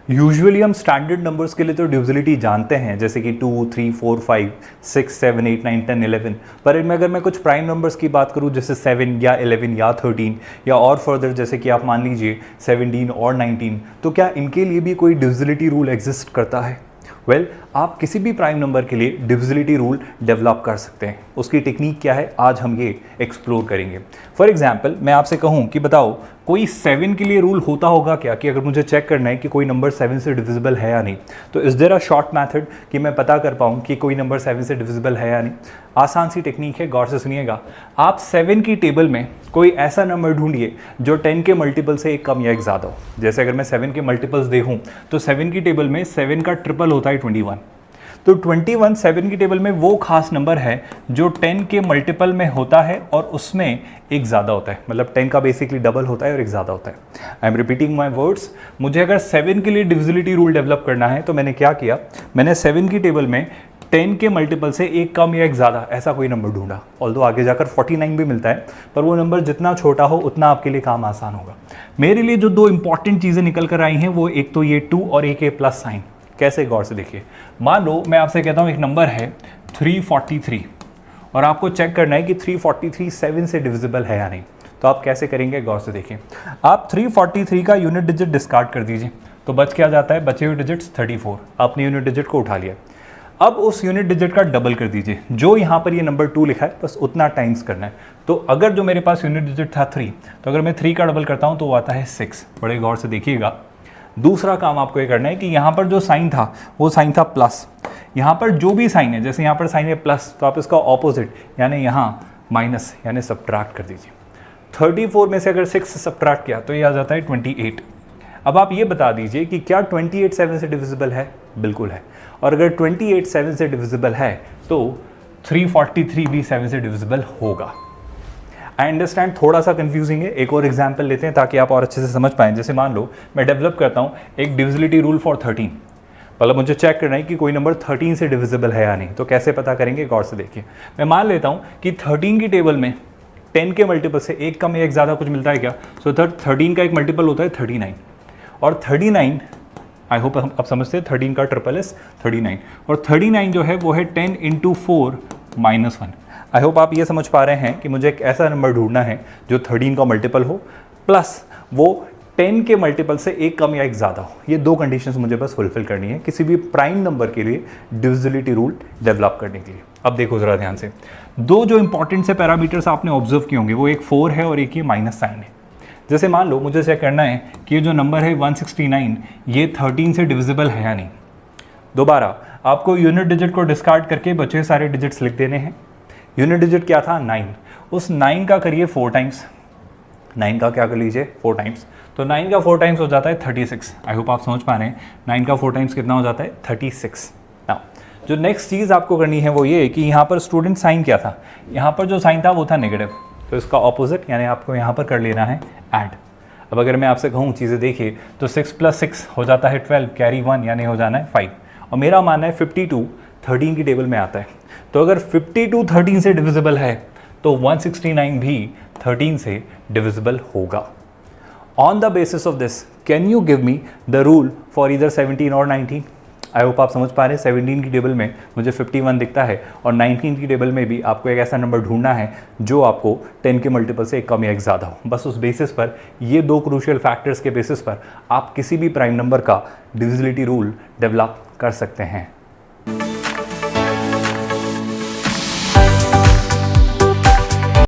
Usually हम standard numbers के लिए तो डिविजिबिलिटी जानते हैं, जैसे कि 2, 3, 4, 5, 6, 7, 8, 9, 10, 11। पर इनमें अगर मैं कुछ प्राइम नंबर्स की बात करूं, जैसे 7 या 11 या 13 या और फर्दर, जैसे कि आप मान लीजिए 17 और 19, तो क्या इनके लिए भी कोई डिविजिबिलिटी रूल एग्जिस्ट करता है? वेल, आप किसी भी प्राइम नंबर के लिए डिविजिबिलिटी रूल डेवलप कर सकते हैं। उसकी टेक्निक क्या है, आज हम ये एक्सप्लोर करेंगे। फॉर एग्जाम्पल, मैं आपसे कहूँ कि बताओ कोई 7 के लिए रूल होता होगा क्या, कि अगर मुझे चेक करना है कि कोई नंबर 7 से डिविजिबल है या नहीं, तो is there a short method कि मैं पता कर पाऊँ कि कोई नंबर 7 से डिविजिबल है या नहीं? आसान सी टेक्निक है, गौर से सुनिएगा। आप 7 की टेबल में कोई ऐसा नंबर ढूंढिए जो 10 के मल्टीपल से एक कम या एक ज़्यादा हो। जैसे अगर मैं 7 के मल्टीपल्स देखूँ तो 7 की टेबल में 7 का ट्रिपल होता है 21। तो 21 7 की टेबल में वो खास नंबर है जो 10 के मल्टीपल में होता है और उसमें एक ज़्यादा होता है, मतलब 10 का बेसिकली डबल होता है और एक ज़्यादा होता है। I am repeating my words. मुझे अगर 7 के लिए डिविजिबिलिटी रूल डेवलप करना है तो मैंने क्या किया, मैंने 7 की टेबल में 10 के मल्टीपल से एक कम या एक ज़्यादा ऐसा कोई नंबर ढूंढा। ऑल्दो आगे जाकर 49 भी मिलता है, पर वो नंबर जितना छोटा हो उतना आपके लिए काम आसान होगा। मेरे लिए जो दो इंपॉर्टेंट चीज़ें निकल कर आई हैं वो एक तो ये 2 और एक ये प्लस साइन। कैसे, गौर से देखिए। मान लो मैं आपसे कहता हूँ एक नंबर है 343 और आपको चेक करना है कि 343 7 से डिविजिबल है या नहीं। तो आप कैसे करेंगे, गौर से देखिए। आप 343 का यूनिट डिजिट डिस्कार्ड कर दीजिए, तो बच क्या जाता है, बचे हुए डिजिट्स 34। आपने यूनिट डिजिट को उठा लिया। अब उस यूनिट डिजिट का डबल कर दीजिए, जो यहाँ पर ये नंबर 2 लिखा है बस उतना टाइम्स करना है। तो अगर जो मेरे पास यूनिट डिजिट था 3, तो अगर मैं 3 का डबल करता हूँ तो वो आता है 6। बड़े गौर से देखिएगा। दूसरा काम आपको ये करना है कि यहाँ पर जो साइन था वो साइन था प्लस। यहाँ पर जो भी साइन है, जैसे यहाँ पर साइन है प्लस, तो आप इसका ऑपोजिट यानी यहाँ माइनस यानी सब्ट्रैक्ट कर दीजिए। 34 में से अगर 6 सब्ट्रैक्ट किया तो ये आ जाता है 28। अब आप ये बता दीजिए कि क्या 28 7 से डिविजिबल है? बिल्कुल है। और अगर 28 7 से डिविजिबल है तो 343 भी 7 से डिविजिबल होगा। आई अंडरस्टैंड, थोड़ा सा कंफ्यूजिंग है। एक और एग्जाम्पल लेते हैं ताकि आप और अच्छे से समझ पाएं। जैसे मान लो मैं डेवलप करता हूँ एक डिविजिबिलिटी रूल फॉर 13, मतलब मुझे चेक करना है कि कोई नंबर 13 से डिविजिबल है या नहीं। तो कैसे पता करेंगे, गौर से देखिए। मैं मान लेता हूँ कि 13 की टेबल में 10 के मल्टीपल से एक कम या एक ज़्यादा कुछ मिलता है क्या? सो 13 का एक मल्टीपल होता है 39, और 39 आई होप आप समझते हैं 13 का ट्रिपल इज 39, और 39 जो है वो है 10 × 4 - 1। आई होप आप ये समझ पा रहे हैं कि मुझे एक ऐसा नंबर ढूंढना है जो 13 का मल्टीपल हो प्लस वो 10 के मल्टीपल से एक कम या एक ज़्यादा हो। ये दो कंडीशंस मुझे बस फुलफिल करनी है किसी भी प्राइम नंबर के लिए डिविजिबिलिटी रूल डेवलप करने के लिए। अब देखो ज़रा ध्यान से, दो जो इंपॉर्टेंट से पैरामीटर्स आपने ऑब्जर्व किए होंगे वो एक 4 है और एक ये माइनस साइन है। जैसे मान लो मुझे चेक करना है कि ये जो नंबर है 169 ये 13 से डिविजिबल है या नहीं। दोबारा आपको यूनिट डिजिट को डिस्कार्ड करके बचे सारे डिजिट्स लिख देने हैं। यूनिट डिजिट क्या था? 9। उस 9 का करिए 4 टाइम्स। 9 का क्या कर लीजिए 4 टाइम्स, तो 9 का 4 टाइम्स हो जाता है 36। आई होप आप समझ पा रहे हैं 9 का 4 टाइम्स कितना हो जाता है 36। नाउ जो नेक्स्ट चीज़ आपको करनी है वो ये कि यहाँ पर स्टूडेंट साइन क्या था, यहाँ पर जो साइन था वो था नेगेटिव, तो इसका ऑपोजिट यानी आपको यहाँ पर कर लेना है ऐड। अब अगर मैं आपसे कहूँ चीज़ें देखिए तो 6 + 6 हो जाता है 12, कैरी 1 यानी हो जाना है 5, और मेरा मानना है 52 13 की टेबल में आता है। तो अगर 52 13 से डिविजिबल है तो 169 भी 13 से डिविजिबल होगा। On the basis of this can you give me the rule for either 17 और 19? आई होप आप समझ पा रहे हैं 17 की टेबल में मुझे 51 दिखता है और 19 की टेबल में भी आपको एक ऐसा नंबर ढूंढना है जो आपको 10 के मल्टीपल से एक कम या एक ज़्यादा हो। बस उस बेसिस पर, ये दो क्रूशियल फैक्टर्स के बेसिस पर आप किसी भी प्राइम नंबर का डिविजिबिलिटी रूल डेवलप कर सकते हैं।